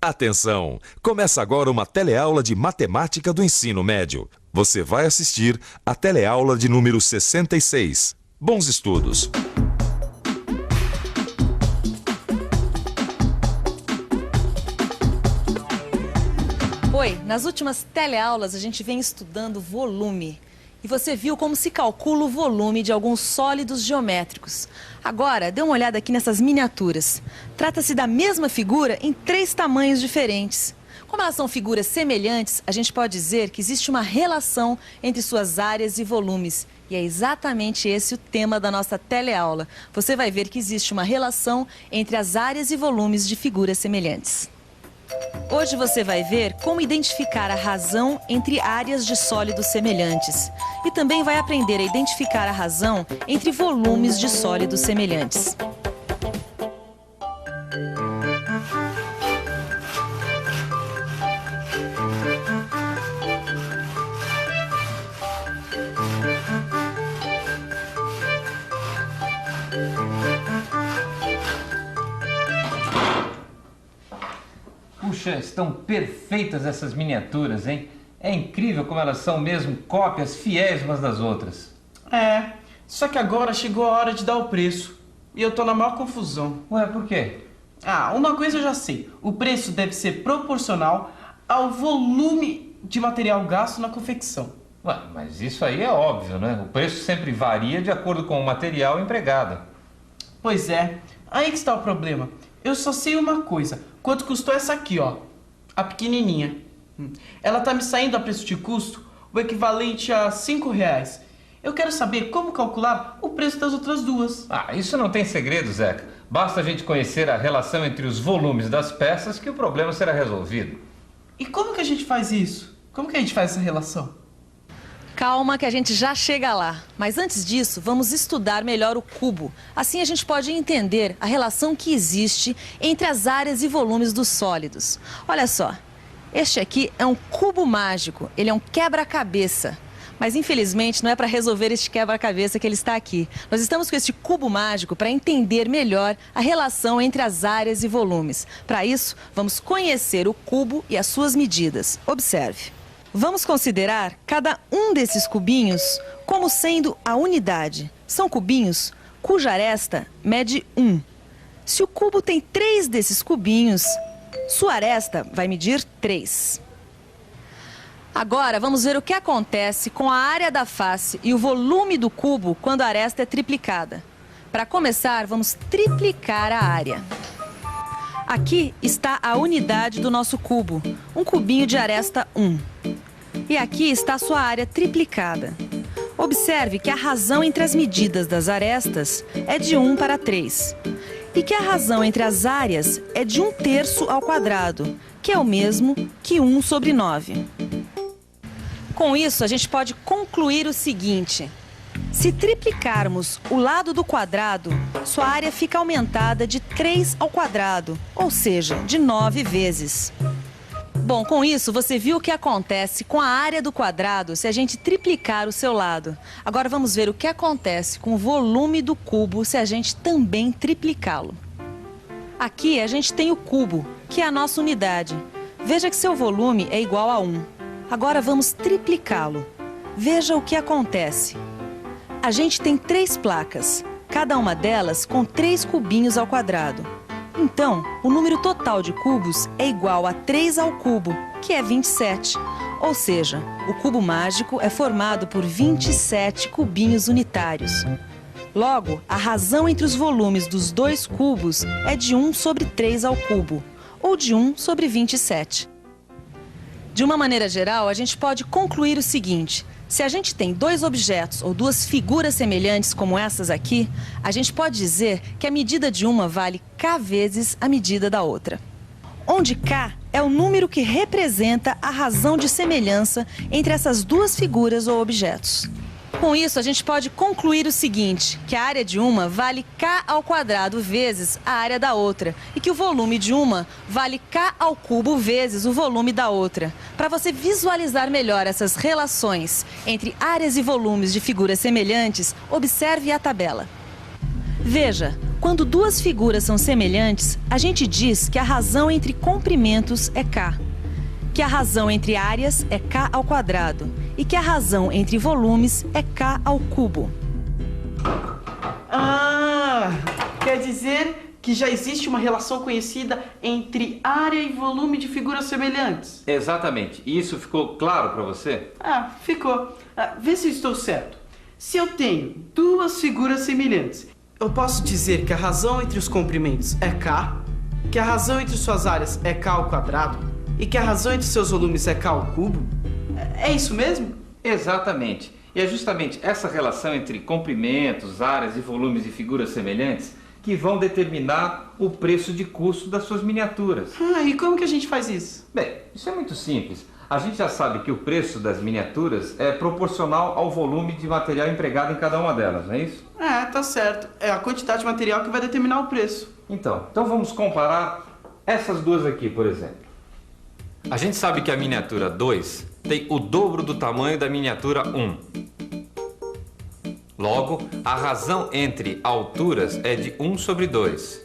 Atenção! Começa agora uma teleaula de matemática do ensino médio. Você vai assistir a teleaula de número 66. Bons estudos! Oi, nas últimas teleaulas a gente vem estudando volume. E você viu como se calcula o volume de alguns sólidos geométricos. Agora, dê uma olhada aqui nessas miniaturas. Trata-se da mesma figura em 3 tamanhos diferentes. Como elas são figuras semelhantes, a gente pode dizer que existe uma relação entre suas áreas e volumes. E é exatamente esse o tema da nossa teleaula. Você vai ver que existe uma relação entre as áreas e volumes de figuras semelhantes. Hoje você vai ver como identificar a razão entre áreas de sólidos semelhantes. E também vai aprender a identificar a razão entre volumes de sólidos semelhantes. Puxa, estão perfeitas essas miniaturas, hein? É incrível como elas são mesmo cópias fiéis umas das outras. É, só que agora chegou a hora de dar o preço. E eu tô na maior confusão. Ué, por quê? Ah, uma coisa eu já sei. O preço deve ser proporcional ao volume de material gasto na confecção. Ué, mas isso aí é óbvio, né? O preço sempre varia de acordo com o material empregado. Pois é, aí que está o problema. Eu só sei uma coisa. Quanto custou essa aqui, ó? A pequenininha. Ela tá me saindo a preço de custo o equivalente a R$5. Eu quero saber como calcular o preço das outras duas. Ah, isso não tem segredo, Zeca. Basta a gente conhecer a relação entre os volumes das peças que o problema será resolvido. E como que a gente faz isso? Como que a gente faz essa relação? Calma que a gente já chega lá. Mas antes disso, vamos estudar melhor o cubo. Assim a gente pode entender a relação que existe entre as áreas e volumes dos sólidos. Olha só, este aqui é um cubo mágico. Ele é um quebra-cabeça. Mas infelizmente não é para resolver este quebra-cabeça que ele está aqui. Nós estamos com este cubo mágico para entender melhor a relação entre as áreas e volumes. Para isso, vamos conhecer o cubo e as suas medidas. Observe. Vamos considerar cada um desses cubinhos como sendo a unidade. São cubinhos cuja aresta mede 1. Se o cubo tem 3 desses cubinhos, sua aresta vai medir 3. Agora vamos ver o que acontece com a área da face e o volume do cubo quando a aresta é triplicada. Para começar, vamos triplicar a área. Aqui está a unidade do nosso cubo, um cubinho de aresta 1. E aqui está a sua área triplicada. Observe que a razão entre as medidas das arestas é de 1 para 3. E que a razão entre as áreas é de 1/3 ao quadrado, que é o mesmo que 1 sobre 9. Com isso, a gente pode concluir o seguinte. Se triplicarmos o lado do quadrado, sua área fica aumentada de 3 ao quadrado, ou seja, de 9 vezes. Bom, com isso você viu o que acontece com a área do quadrado se a gente triplicar o seu lado. Agora vamos ver o que acontece com o volume do cubo se a gente também triplicá-lo. Aqui a gente tem o cubo, que é a nossa unidade. Veja que seu volume é igual a 1. Agora vamos triplicá-lo. Veja o que acontece. A gente tem 3 placas, cada uma delas com 3 cubinhos ao quadrado. Então, o número total de cubos é igual a 3 ao cubo, que é 27. Ou seja, o cubo mágico é formado por 27 cubinhos unitários. Logo, a razão entre os volumes dos 2 cubos é de 1 sobre 3 ao cubo, ou de 1 sobre 27. De uma maneira geral, a gente pode concluir o seguinte. Se a gente tem 2 objetos ou 2 figuras semelhantes como essas aqui, a gente pode dizer que a medida de uma vale k vezes a medida da outra. Onde k é o número que representa a razão de semelhança entre essas 2 figuras ou objetos. Com isso, a gente pode concluir o seguinte, que a área de uma vale k ao quadrado vezes a área da outra e que o volume de uma vale k ao cubo vezes o volume da outra. Para você visualizar melhor essas relações entre áreas e volumes de figuras semelhantes, observe a tabela. Veja, Quando duas figuras são semelhantes, a gente diz que a razão entre comprimentos é K, que a razão entre áreas é K ao quadrado e que a razão entre volumes é K ao cubo. Ah, quer dizer que já existe uma relação conhecida entre área e volume de figuras semelhantes. Exatamente. E isso ficou claro para você? Ah, ficou. Vê se eu estou certo. Se eu tenho duas figuras semelhantes, eu posso dizer que a razão entre os comprimentos é K, que a razão entre suas áreas é K ao quadrado e que a razão entre seus volumes é K ao cubo? É isso mesmo? Exatamente. E é justamente essa relação entre comprimentos, áreas e volumes de figuras semelhantes que vão determinar o preço de custo das suas miniaturas. E como que a gente faz isso? Bem, isso é muito simples. A gente já sabe que o preço das miniaturas é proporcional ao volume de material empregado em cada uma delas, não é isso? Tá certo. É a quantidade de material que vai determinar o preço. Então vamos comparar essas duas aqui, por exemplo. A gente sabe que a miniatura 2 tem o dobro do tamanho da miniatura 1. Logo, a razão entre alturas é de 1 sobre 2.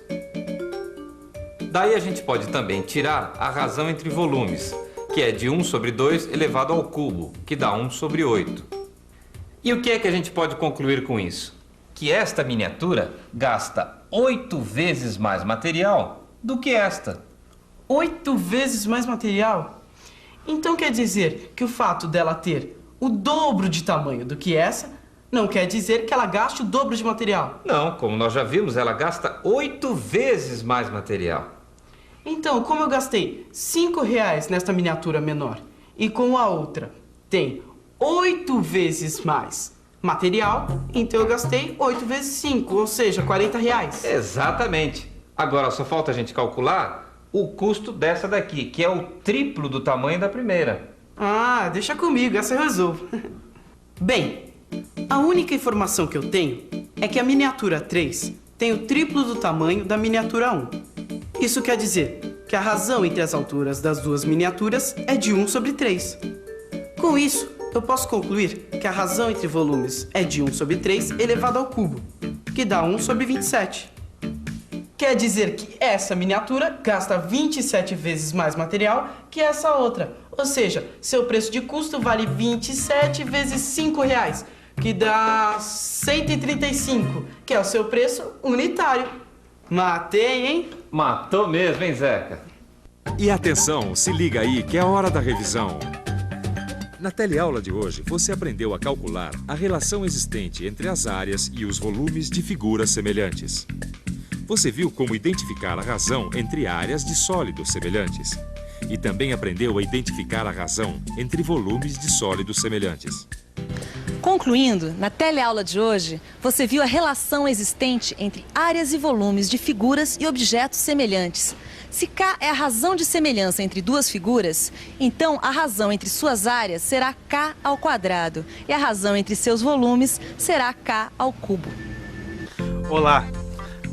Daí a gente pode também tirar a razão entre volumes, que é de 1 sobre 2 elevado ao cubo, que dá 1 sobre 8. E o que é que a gente pode concluir com isso? Que esta miniatura gasta 8 vezes mais material do que esta. 8 vezes mais material? Então quer dizer que o fato dela ter o dobro de tamanho do que essa não quer dizer que ela gaste o dobro de material. Não, como nós já vimos, ela gasta 8 vezes mais material. Então, como eu gastei R$5 nesta miniatura menor e com a outra tem 8 vezes mais material, então eu gastei 8 vezes 5, ou seja, R$40. Exatamente. Agora só falta a gente calcular o custo dessa daqui, que é o triplo do tamanho da primeira. Deixa comigo, essa eu resolvo. Bem, a única informação que eu tenho é que a miniatura 3 tem o triplo do tamanho da miniatura 1. Isso quer dizer que a razão entre as alturas das duas miniaturas é de 1 sobre 3. Com isso, eu posso concluir que a razão entre volumes é de 1 sobre 3 elevado ao cubo, que dá 1 sobre 27. Quer dizer que essa miniatura gasta 27 vezes mais material que essa outra. Ou seja, seu preço de custo vale 27 vezes R$5, que dá 135, que é o seu preço unitário. Matei, hein? Matou mesmo, hein, Zeca? E atenção, se liga aí que é a hora da revisão. Na teleaula de hoje, você aprendeu a calcular a relação existente entre as áreas e os volumes de figuras semelhantes. Você viu como identificar a razão entre áreas de sólidos semelhantes. E também aprendeu a identificar a razão entre volumes de sólidos semelhantes. Concluindo, na teleaula de hoje, você viu a relação existente entre áreas e volumes de figuras e objetos semelhantes. Se K é a razão de semelhança entre duas figuras, então a razão entre suas áreas será K ao quadrado e a razão entre seus volumes será K ao cubo. Olá!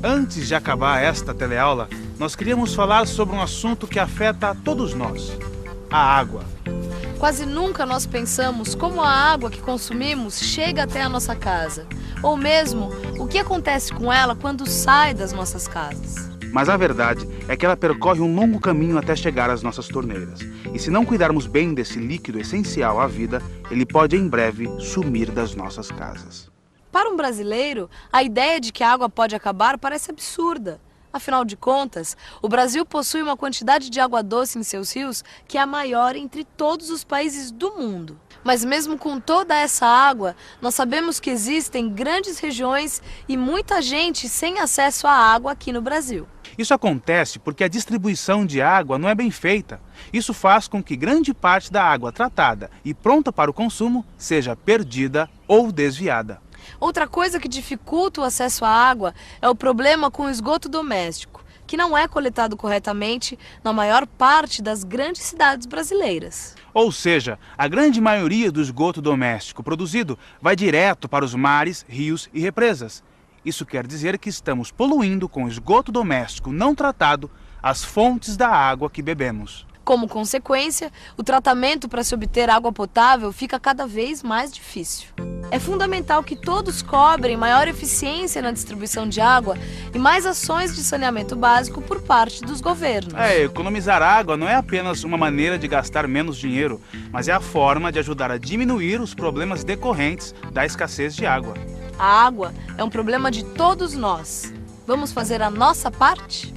Antes de acabar esta teleaula, nós queríamos falar sobre um assunto que afeta a todos nós: a água. Quase nunca nós pensamos como a água que consumimos chega até a nossa casa, ou mesmo o que acontece com ela quando sai das nossas casas. Mas a verdade é que ela percorre um longo caminho até chegar às nossas torneiras. E se não cuidarmos bem desse líquido essencial à vida, ele pode em breve sumir das nossas casas. Para um brasileiro, a ideia de que a água pode acabar parece absurda. Afinal de contas, o Brasil possui uma quantidade de água doce em seus rios que é a maior entre todos os países do mundo. Mas mesmo com toda essa água, nós sabemos que existem grandes regiões e muita gente sem acesso à água aqui no Brasil. Isso acontece porque a distribuição de água não é bem feita. Isso faz com que grande parte da água tratada e pronta para o consumo seja perdida ou desviada. Outra coisa que dificulta o acesso à água é o problema com o esgoto doméstico, que não é coletado corretamente na maior parte das grandes cidades brasileiras. Ou seja, a grande maioria do esgoto doméstico produzido vai direto para os mares, rios e represas. Isso quer dizer que estamos poluindo com esgoto doméstico não tratado as fontes da água que bebemos. Como consequência, o tratamento para se obter água potável fica cada vez mais difícil. É fundamental que todos cobrem maior eficiência na distribuição de água e mais ações de saneamento básico por parte dos governos. Economizar água não é apenas uma maneira de gastar menos dinheiro, mas é a forma de ajudar a diminuir os problemas decorrentes da escassez de água. A água é um problema de todos nós. Vamos fazer a nossa parte?